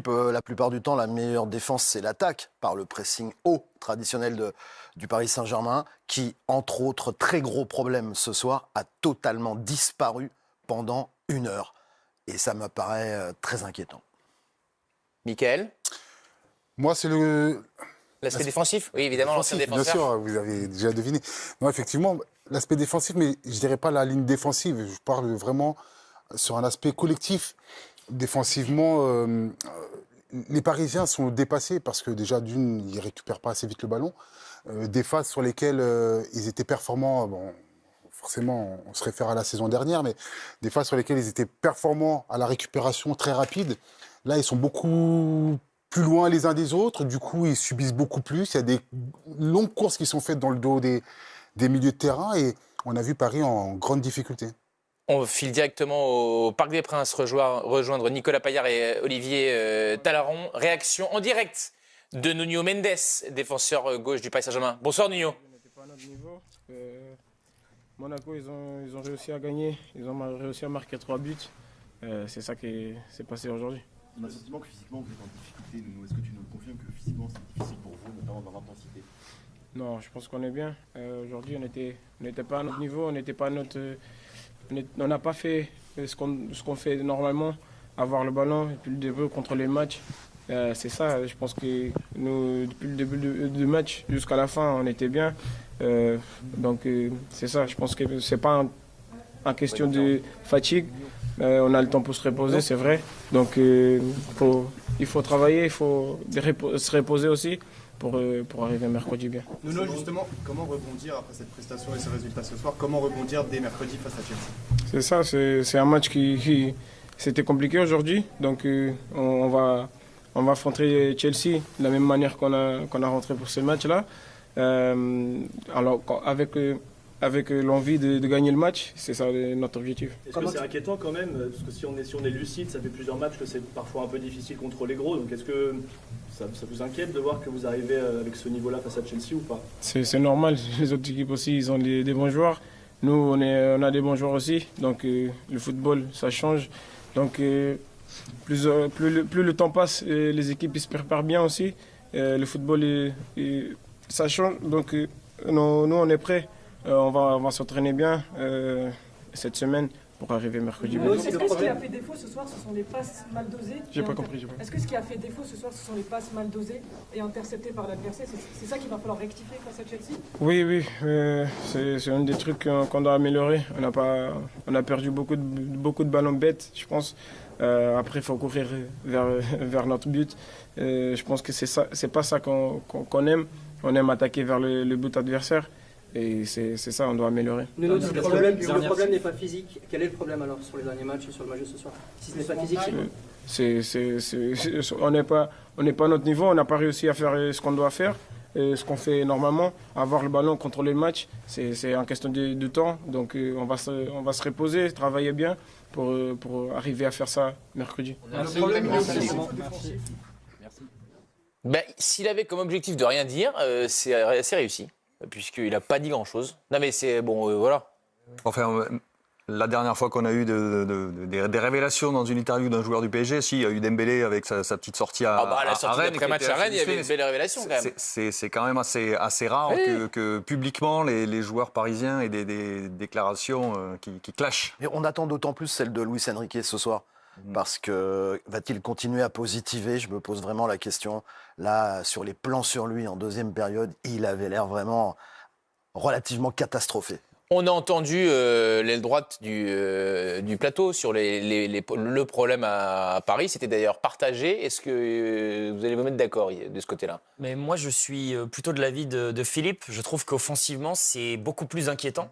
Philippe, la plupart du temps, la meilleure défense, c'est l'attaque, par le pressing haut traditionnel du Paris Saint-Germain, qui, entre autres très gros problèmes ce soir, a totalement disparu pendant 1 heure. Et ça me paraît très inquiétant. Mickaël? Moi, c'est L'aspect défensif? Oui, évidemment, l'ancien défenseur. Bien sûr, vous avez déjà deviné. Non, effectivement, l'aspect défensif, mais je ne dirais pas la ligne défensive. Je parle vraiment sur un aspect collectif. Défensivement, les Parisiens sont dépassés parce que déjà, d'une, ils ne récupèrent pas assez vite le ballon. Des phases sur lesquelles ils étaient performants, bon, forcément, on se réfère à la saison dernière, mais des phases sur lesquelles ils étaient performants à la récupération très rapide. Là, ils sont beaucoup plus loin les uns des autres. Du coup, ils subissent beaucoup plus. Il y a des longues courses qui sont faites dans le dos des milieux de terrain et on a vu Paris en grande difficulté. On file directement au Parc des Princes rejoindre Nicolas Paillard et Olivier Talaron. Réaction en direct de Nuno Mendes, défenseur gauche du Paris Saint-Germain. Bonsoir Nuno. On n'était pas à notre niveau. Monaco, ils ont réussi à gagner. Ils ont réussi à marquer 3 buts. C'est ça qui s'est passé aujourd'hui. On a le sentiment que physiquement vous êtes en difficulté. Est-ce que tu nous confirmes que physiquement c'est difficile pour vous, notamment dans l'intensité? Non, je pense qu'on est bien. Aujourd'hui, on n'était pas à notre niveau. On n'a pas fait ce qu'on fait normalement, avoir le ballon depuis le début, contrôler le match. C'est ça, je pense que nous, depuis le début du match jusqu'à la fin, on était bien. Donc c'est ça, je pense que c'est pas en question de fatigue. On a le temps pour se reposer, c'est vrai. Donc il faut travailler, il faut se reposer aussi pour arriver mercredi bien. Nuno, justement, comment rebondir après cette prestation et ce résultat ce soir? Comment rebondir dès mercredi face à Chelsea? C'est ça, c'est un match qui c'était compliqué aujourd'hui. Donc on va affronter Chelsea de la même manière qu'on a rentré pour ce match-là. Alors avec l'envie de gagner le match, c'est ça notre objectif. Est-ce que c'est inquiétant quand même? Parce que si on est lucide, ça fait plusieurs matchs que c'est parfois un peu difficile contre les gros. Donc est-ce que ça vous inquiète de voir que vous arrivez avec ce niveau-là face à Chelsea ou pas? C'est normal, les autres équipes aussi, ils ont des bons joueurs. Nous, on a des bons joueurs aussi. Donc le football, ça change. Donc plus le temps passe, les équipes ils se préparent bien aussi. Le football, ça change. Donc nous, on est prêts. On va s'entraîner bien cette semaine pour arriver mercredi. Est-ce que ce qui a fait défaut ce soir, ce sont les passes mal dosées? J'ai pas compris. Est-ce que ce qui a fait défaut ce soir, ce sont les passes mal dosées et interceptées par l'adversaire? C'est ça qu'il va falloir rectifier face à Chelsea? Oui. C'est un des trucs qu'on doit améliorer. On a perdu beaucoup de ballons bêtes, je pense. Après, il faut courir vers notre but. Je pense que c'est pas ça qu'on aime. On aime attaquer vers le but adversaire. Et c'est ça, on doit améliorer. Le problème n'est pas physique. Quel est le problème alors sur les derniers matchs et sur le match de ce soir? Si ce n'est pas physique, on n'est pas à notre niveau, on n'a pas réussi à faire ce qu'on doit faire, ce qu'on fait normalement. Avoir le ballon, contrôler le match, c'est en question de temps. Donc on va se reposer, travailler bien pour arriver à faire ça mercredi. Ben, s'il avait comme objectif de rien dire, c'est assez réussi. Puisqu'il n'a pas dit grand-chose. Non mais c'est bon, voilà. Enfin, la dernière fois qu'on a eu des révélations dans une interview d'un joueur du PSG, il y a eu Dembélé avec sa petite sortie à Rennes. La sortie d'après-match à Rennes, il y avait une belle révélation quand même. C'est quand même assez rare que publiquement les joueurs parisiens aient des déclarations qui clashent. Mais on attend d'autant plus celle de Luis Enrique ce soir. Parce que va-t-il continuer à positiver? Je me pose vraiment la question. Là, sur les plans sur lui en deuxième période, il avait l'air vraiment relativement catastrophé. On a entendu l'aile droite du plateau sur le problème à Paris. C'était d'ailleurs partagé. Est-ce que vous allez vous mettre d'accord de ce côté-là? Mais moi, je suis plutôt de l'avis de Philippe. Je trouve qu'offensivement, c'est beaucoup plus inquiétant.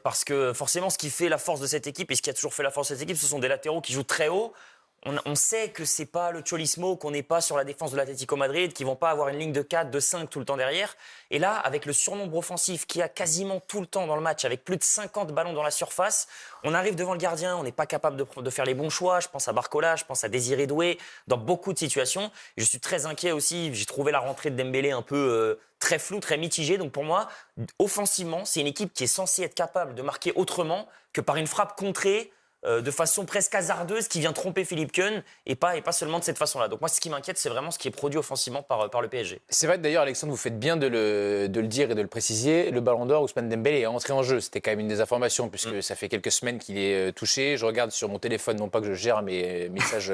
Parce que forcément, ce qui fait la force de cette équipe et ce qui a toujours fait la force de cette équipe, ce sont des latéraux qui jouent très haut. On sait que c'est pas le Cholismo, qu'on n'est pas sur la défense de l'Atlético Madrid, qu'ils vont pas avoir une ligne de 4, de 5 tout le temps derrière. Et là, avec le surnombre offensif qu'il y a quasiment tout le temps dans le match, avec plus de 50 ballons dans la surface, on arrive devant le gardien, on n'est pas capable de faire les bons choix. Je pense à Barcola, je pense à Désiré Doué, dans beaucoup de situations. Et je suis très inquiet aussi. J'ai trouvé la rentrée de Dembélé un peu très floue, très mitigée. Donc pour moi, offensivement, c'est une équipe qui est censée être capable de marquer autrement que par une frappe contrée de façon presque hasardeuse qui vient tromper Philippe Keun et pas seulement de cette façon-là. Donc moi, ce qui m'inquiète, c'est vraiment ce qui est produit offensivement par le PSG. C'est vrai d'ailleurs, Alexandre, vous faites bien de le dire et de le préciser. Le Ballon d'Or, Ousmane Dembélé est entré en jeu. C'était quand même une des informations puisque ça fait quelques semaines qu'il est touché. Je regarde sur mon téléphone, non pas que je gère mes messages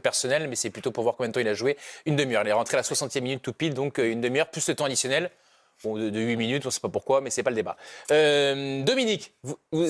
personnels, mais c'est plutôt pour voir combien de temps il a joué. Une demi-heure. Il est rentré à la 60e minute tout pile, donc une demi-heure plus le temps additionnel. Bon, de 8 minutes, on ne sait pas pourquoi, mais ce n'est pas le débat. Dominique,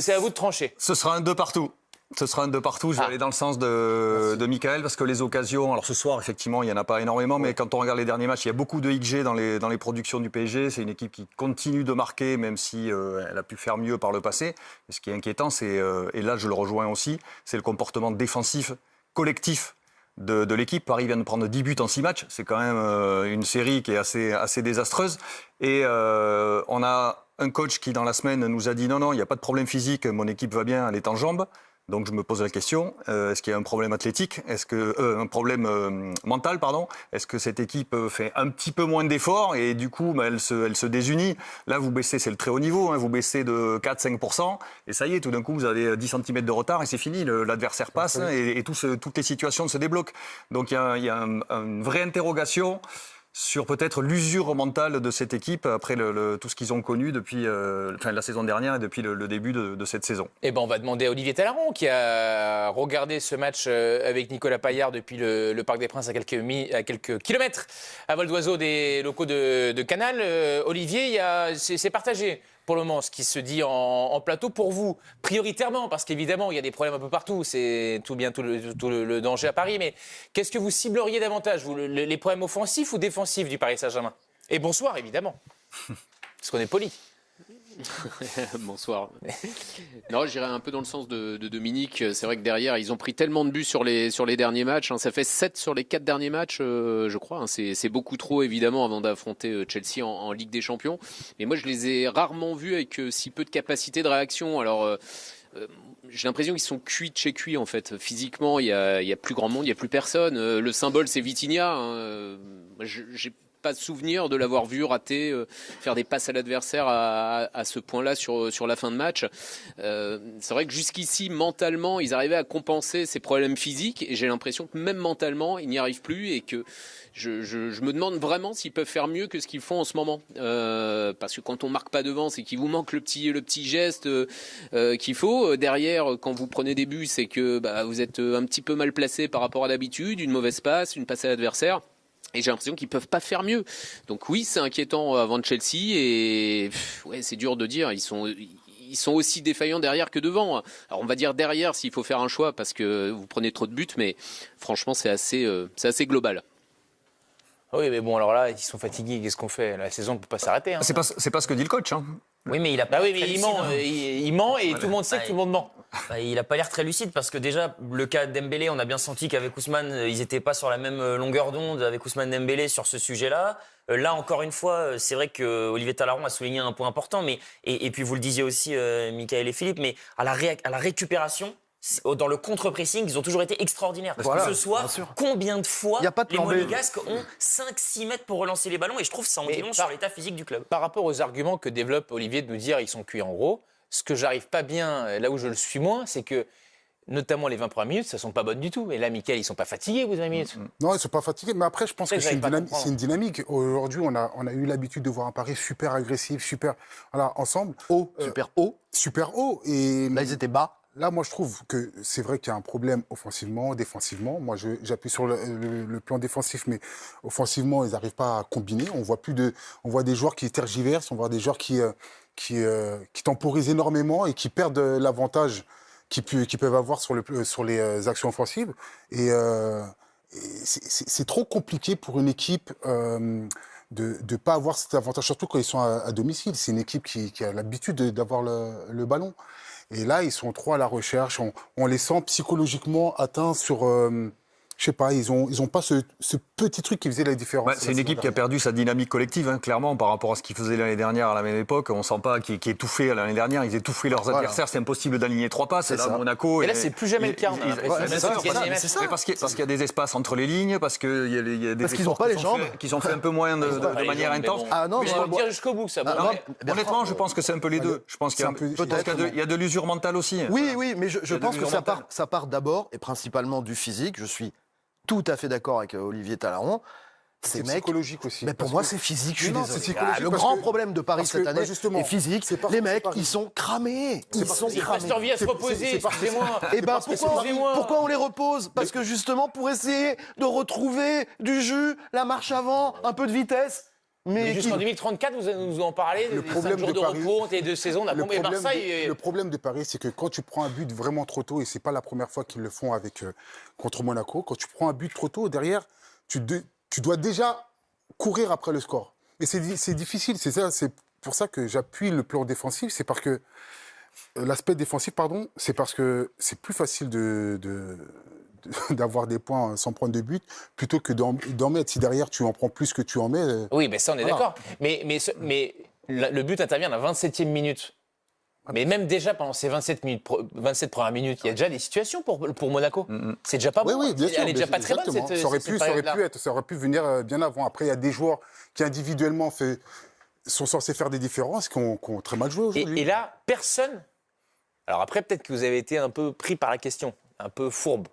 c'est à vous de trancher. Ce sera un 2 partout. Ce sera un 2 partout. Je vais aller dans le sens de Michael parce que les occasions. Alors ce soir, effectivement, il n'y en a pas énormément, mais quand on regarde les derniers matchs, il y a beaucoup de XG dans les productions du PSG. C'est une équipe qui continue de marquer, même si elle a pu faire mieux par le passé. Et ce qui est inquiétant, c'est, et là je le rejoins aussi, c'est le comportement défensif collectif de l'équipe. Paris vient de prendre 10 buts en 6 matchs. C'est quand même une série qui est assez désastreuse. Et on a un coach qui, dans la semaine, nous a dit non, il n'y a pas de problème physique, mon équipe va bien, elle est en jambes. Donc je me pose la question, est-ce qu'il y a un problème athlétique, un problème mental, pardon. Est-ce que cette équipe fait un petit peu moins d'efforts et du coup elle se désunit. Là vous baissez, c'est le très haut niveau, vous baissez de 4-5% et ça y est, tout d'un coup vous avez 10 cm de retard et c'est fini, l'adversaire passe et toutes les situations se débloquent. Donc il y a une vraie interrogation sur peut-être l'usure mentale de cette équipe après tout ce qu'ils ont connu depuis la saison dernière et depuis le début de cette saison. Eh ben, on va demander à Olivier Talaron qui a regardé ce match avec Nicolas Paillard depuis le Parc des Princes à quelques kilomètres à vol d'oiseau des locaux de Canal. Olivier, c'est partagé pour le moment ce qui se dit en plateau pour vous, prioritairement, parce qu'évidemment il y a des problèmes un peu partout, c'est tout le danger à Paris, mais qu'est-ce que vous cibleriez davantage, vous, les problèmes offensifs ou défensifs du Paris Saint-Germain? Et bonsoir évidemment, parce qu'on est poli. Bonsoir. Non, j'irais un peu dans le sens de Dominique. C'est vrai que derrière, ils ont pris tellement de buts sur les derniers matchs. Ça fait 7 sur les 4 derniers matchs, je crois. C'est beaucoup trop, évidemment, avant d'affronter Chelsea en Ligue des Champions. Mais moi, je les ai rarement vus avec si peu de capacité de réaction. Alors, j'ai l'impression qu'ils sont cuits de chez cuits, en fait. Physiquement, il y a plus grand monde, il n'y a plus personne. Le symbole, c'est Vitinha. J'ai pas de souvenir de l'avoir vu rater, faire des passes à l'adversaire à ce point-là sur la fin de match. C'est vrai que jusqu'ici, mentalement, ils arrivaient à compenser ces problèmes physiques et j'ai l'impression que même mentalement, ils n'y arrivent plus et que je me demande vraiment s'ils peuvent faire mieux que ce qu'ils font en ce moment. Parce que quand on marque pas devant, c'est qu'il vous manque le petit geste qu'il faut. Derrière, quand vous prenez des buts, c'est que vous êtes un petit peu mal placé par rapport à d'habitude, une mauvaise passe, une passe à l'adversaire. Et j'ai l'impression qu'ils peuvent pas faire mieux. Donc oui, c'est inquiétant avant de Chelsea et c'est dur de dire. Ils sont aussi défaillants derrière que devant. Alors on va dire derrière s'il faut faire un choix parce que vous prenez trop de buts, mais franchement c'est assez global. Oui, mais bon, alors là, ils sont fatigués. Qu'est-ce qu'on fait? La saison ne peut pas s'arrêter. C'est pas ce que dit le coach. Oui, mais il a pas. Oui, mais il ment et tout le monde sait que tout le monde ment. Il n'a pas l'air très lucide parce que déjà, le cas Dembélé, on a bien senti qu'avec Ousmane, ils n'étaient pas sur la même longueur d'onde avec Ousmane Dembélé sur ce sujet-là. Là, encore une fois, c'est vrai que Olivier Talaron a souligné un point important, mais et puis vous le disiez aussi, Michael et Philippe, mais à la récupération, dans le contre-pressing, ils ont toujours été extraordinaires. Parce que ce soir, combien de fois les Monégasques ont 5-6 mètres pour relancer les ballons et je trouve que ça en dit long sur l'état physique du club. Par rapport aux arguments que développe Olivier de nous dire ils sont cuits en gros, ce que j'arrive pas bien, là où je le suis moins, c'est que notamment les 20 premières minutes, ça ne sont pas bonnes du tout. Et là, Mickaël, ils ne sont pas fatigués, vous 20 minutes. Non, ils ne sont pas fatigués. Mais après, je pense que c'est une dynamique. Aujourd'hui, on a eu l'habitude de voir un Paris super agressif, super ensemble. Super haut. Super haut. Et là, ils étaient bas. Là, moi, je trouve que c'est vrai qu'il y a un problème offensivement, défensivement. Moi, j'appuie sur le plan défensif, mais offensivement, ils n'arrivent pas à combiner. On voit des joueurs qui tergiversent, on voit des joueurs qui temporisent énormément et qui perdent l'avantage qu'ils peuvent avoir sur les actions offensives. Et c'est trop compliqué pour une équipe de ne pas avoir cet avantage, surtout quand ils sont à domicile. C'est une équipe qui a l'habitude d'avoir le ballon. Et là, ils sont trop à la recherche. On les sent psychologiquement atteints sur je sais pas, ils ont pas ce petit truc qui faisait la différence. C'est une équipe qui a perdu sa dynamique collective, hein, clairement, par rapport à ce qu'ils faisaient l'année dernière à la même époque. On sent pas qu'ils étouffaient l'année dernière. Ils étouffaient leurs adversaires. C'est impossible d'aligner 3 passes. C'est là, ça. Monaco. Et là, c'est plus jamais le cas. On a l'impression. Parce qu'il y a des espaces entre les lignes, parce qu'il y a des Parce qu'ils n'ont pas les jambes. qui sont faits un peu moins de manière intense. Ah non, mais on va dire jusqu'au bout, ça. Honnêtement, je pense que c'est un peu les deux. Je pense qu'il y a de l'usure mentale aussi. Oui, mais je pense que ça part d'abord et principalement du physique. Je suis tout à fait d'accord avec Olivier Talaron. C'est psychologique aussi. Mais pour moi, c'est physique, je suis désolé. Le parce grand que- problème de Paris cette année justement, est physique. c'est parce Les que mecs, c'est Paris. ils sont cramés. Ils sont Il cramés. reste envie à se reposer, excusez-moi. Et ben parce que c'est pourquoi on les repose? Parce que justement pour essayer de retrouver du jus, la marche avant, un peu de vitesse. Mais jusqu'en 2034, vous nous en parlez, Le des problème 5 jours de de Paris- repos, et 2 saisons, on a compris Marseille. Le problème de Paris, c'est que quand tu prends un but vraiment trop tôt, et c'est pas la première fois qu'ils le font contre Monaco, quand tu prends un but trop tôt, derrière, tu dois déjà courir après le score. Et c'est difficile, c'est pour ça que j'appuie le plan défensif, c'est parce que l'aspect défensif, pardon, c'est parce que c'est plus facile d'avoir des points sans prendre de but plutôt que d'en mettre. Si derrière tu en prends plus que tu en mets. Oui, mais ça on est d'accord. Mais le but intervient à la 27e minute. Mais même déjà pendant ces 27 premières minutes, il y a déjà des situations pour Monaco. C'est déjà pas bon. Oui, bien sûr. Elle est déjà pas très bonne cette ça aurait pu venir bien avant. Après, il y a des joueurs qui individuellement sont censés faire des différences, qui ont très mal joué aujourd'hui. Et là, personne. Alors après, peut-être que vous avez été un peu pris par la question, un peu fourbe,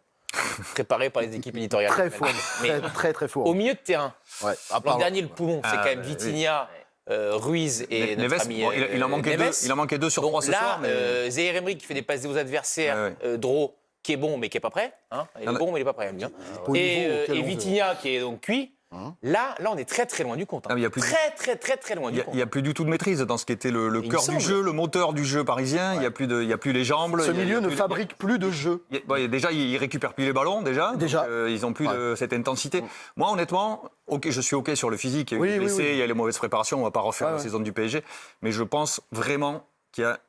préparé par les équipes éditoriales. Très fourbe, Mais très fourbe. au milieu de terrain, Ouais. l'an dernier, le poumon, c'est quand même Vitinha, Ruiz et notre Neves, ami il en manquait Neves. 2. Il en manquait 2 sur 3 ce soir. Là, Zaïre Emery qui fait des passes aux adversaires, Dro qui est bon mais qui est pas prêt. Hein. Il est bon mais il est pas prêt. Bien. Et Vitinha qui est donc cuit. Là, on est très très loin du compte. Hein. Ah, il y a plus très loin du compte. Il n'y a plus du tout de maîtrise dans ce qui était le cœur du jeu, le moteur du jeu parisien. Il n'y a plus les jambes. Ce milieu ne fabrique plus de jeu. Déjà, ils récupèrent plus les ballons. Déjà. Donc, ils n'ont plus cette intensité. Moi, honnêtement, je suis OK sur le physique. Il y a eu les blessés, il y a les mauvaises préparations. On ne va pas refaire la saison du PSG. Mais je pense vraiment qu'il y a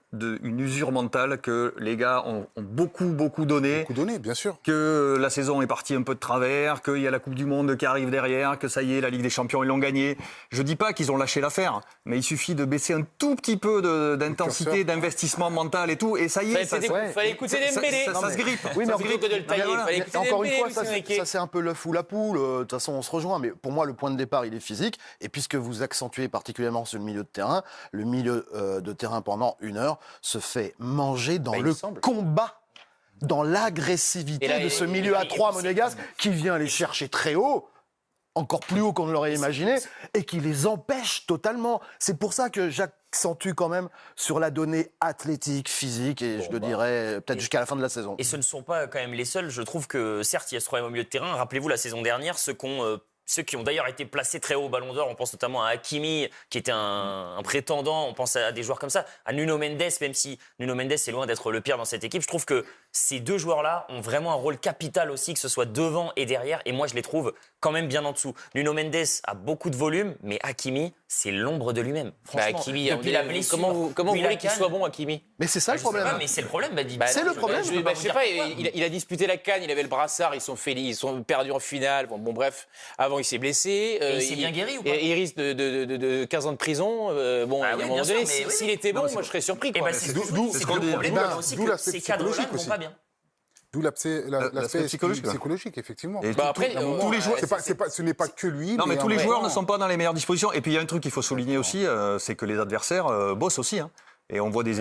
une usure mentale, que les gars ont beaucoup donné. Beaucoup donné, bien sûr. Que la saison est partie un peu de travers, qu'il y a la Coupe du Monde qui arrive derrière, que ça y est, la Ligue des Champions, ils l'ont gagnée. Je dis pas qu'ils ont lâché l'affaire, mais il suffit de baisser un tout petit peu d'intensité, d'investissement mental et tout, et ça y est. Il fallait écouter Dembélé. Ça se grippe. Oui, mais plutôt que de le tailler, il fallait écouter encore une Dembélé, fois, ça c'est un peu l'œuf ou la poule. De toute façon, on se rejoint. Mais pour moi, le point de départ, il est physique. Et puisque vous accentuez particulièrement sur le milieu de terrain pendant 1 heure se fait manger dans le combat, dans l'agressivité de ce milieu à 3 monégasque qui vient les chercher très haut, encore plus haut qu'on ne l'aurait imaginé, et qui les empêche totalement. C'est pour ça que j'accentue quand même sur la donnée athlétique, physique, et je le dirais peut-être jusqu'à la fin de la saison. Et ce ne sont pas quand même les seuls. Je trouve que certes, il y a ce problème au milieu de terrain. Rappelez-vous la saison dernière, ceux qui ont d'ailleurs été placés très haut au Ballon d'Or, on pense notamment à Hakimi, qui était un prétendant, on pense à des joueurs comme ça, à Nuno Mendes, même si Nuno Mendes est loin d'être le pire dans cette équipe. Je trouve que ces 2 joueurs-là ont vraiment un rôle capital aussi, que ce soit devant et derrière, et moi je les trouve quand même bien en dessous. Nuno Mendes a beaucoup de volume, mais Hakimi, c'est l'ombre de lui-même. Franchement, Hakimi, depuis la blessure, comment vous voulez qu'il soit bon, Hakimi? Mais c'est ça le problème. Mais c'est le problème, c'est le problème. Je sais pas, il a disputé la CAN, il avait le brassard, ils sont perdus en finale. Bon, bref, avant il s'est blessé. Et il s'est bien guéri ou pas? Il risque de 15 ans de prison. Il y a un moment donné, s'il était bon, moi je serais surpris. C'est ce qu'on dit. D'où l'aspect psychologique aussi. D'où l'aspect psychologique, effectivement. Et après, tous les joueurs, ce n'est pas que lui. Non, mais tous les joueurs ne sont pas dans les meilleures dispositions. Et puis il y a un truc qu'il faut souligner aussi, c'est que les adversaires bossent aussi. Hein. Et on voit des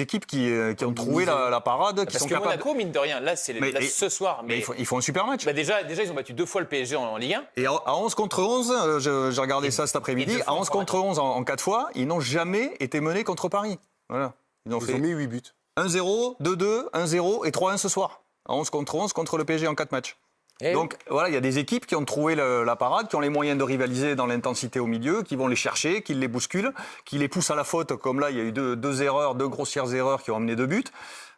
équipes qui ont trouvé la parade, qui sont capables. Parce que Monaco, mine de rien, là, c'est ce soir. Mais ils font un super match. Déjà, ils ont battu 2 fois le PSG en Ligue 1. Et à 11 contre 11, j'ai regardé ça cet après-midi, à 11 contre 11 en 4 fois, ils n'ont jamais été menés contre Paris. Voilà. Ils ont mis 8 buts. 1-0, 2-2, 1-0 et 3-1 ce soir. À 11 contre 11 contre le PSG en 4 matchs. Donc voilà, il y a des équipes qui ont trouvé la parade, qui ont les moyens de rivaliser dans l'intensité au milieu, qui vont les chercher, qui les bousculent, qui les poussent à la faute. Comme là, il y a eu deux grossières erreurs qui ont amené 2 buts.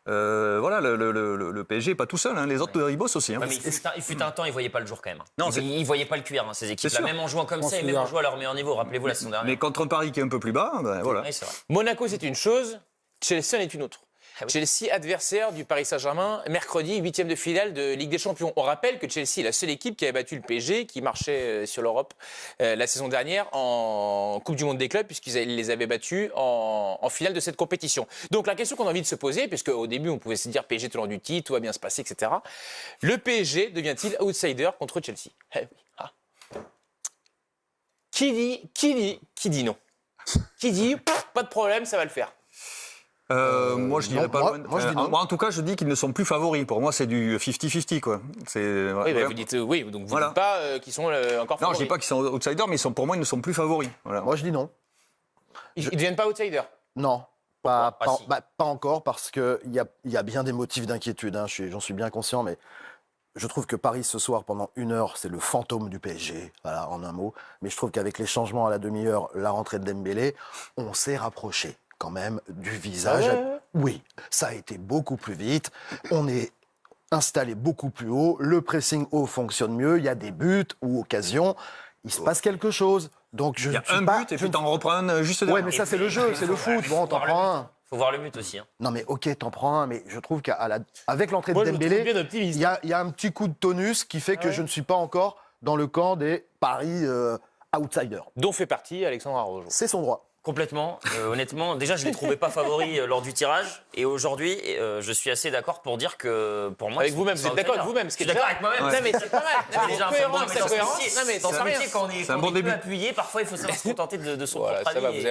Voilà, le PSG n'est pas tout seul, hein. Les autres ils bossent aussi. Hein. Ouais, mais il fut un temps, ils ne voyaient pas le jour quand même. Non, ils ne voyaient pas le cuir, ces équipes-là. Même en jouant comme ça, et même en jouant à leur meilleur niveau. Rappelez-vous la saison dernière. Mais contre Paris qui est un peu plus bas, voilà. Oui, c'est vrai. Monaco, c'est une chose, Chelsea en est une autre. Chelsea, adversaire du Paris Saint-Germain, mercredi, 8e de finale de Ligue des Champions. On rappelle que Chelsea est la seule équipe qui avait battu le PSG, qui marchait sur l'Europe la saison dernière en Coupe du Monde des clubs, puisqu'ils les avaient battus en finale de cette compétition. Donc la question qu'on a envie de se poser, puisque au début on pouvait se dire PSG tenant du titre, tout va bien se passer, etc. Le PSG devient-il outsider contre Chelsea? Eh oui. Ah. Qui dit non? Qui dit pas de problème, ça va le faire? Moi, je dirais pas. Moi, en tout cas, je dis qu'ils ne sont plus favoris. Pour moi, c'est du 50-50, quoi. Oui, vous dites oui, donc vous dites pas qu'ils sont encore favoris. Non, je dis pas qu'ils sont outsiders, mais pour moi, ils ne sont plus favoris. Voilà. Moi, je dis non. Ils ne deviennent pas outsiders? Non. Pas encore, parce qu'il y a bien des motifs d'inquiétude. Hein, j'en suis bien conscient, mais je trouve que Paris, ce soir, pendant 1 heure, c'est le fantôme du PSG, voilà, en un mot. Mais je trouve qu'avec les changements à la demi-heure, la rentrée de Dembélé, on s'est rapproché quand même du visage. Oui, ça a été beaucoup plus vite. On est installé beaucoup plus haut. Le pressing haut fonctionne mieux. Il y a des buts ou occasions. Il se passe quelque chose. Donc il y a un but et puis t'en reprends un juste derrière. Ouais, mais ça, c'est le jeu, c'est le foot. Bon, t'en prends un. Il faut voir le but aussi. Hein. Non, mais ok, t'en prends un, mais je trouve qu'avec l'entrée de Dembélé, il y a un petit coup de tonus qui fait que je ne suis pas encore dans le camp des paris outsiders. Dont fait partie Alexandre Arrojo. C'est son droit. Complètement. Honnêtement, déjà, je ne les trouvais pas favoris lors du tirage. Et aujourd'hui, je suis assez d'accord pour dire que, pour moi... Avec vous-même, vous êtes d'accord avec vous-même? Je suis d'accord avec moi-même. Non, mais c'est pas mal. Déjà, cohérence. Non, mais c'est un métier quand on est peu appuyé. Parfois, il faut savoir se contenter de son propre avis.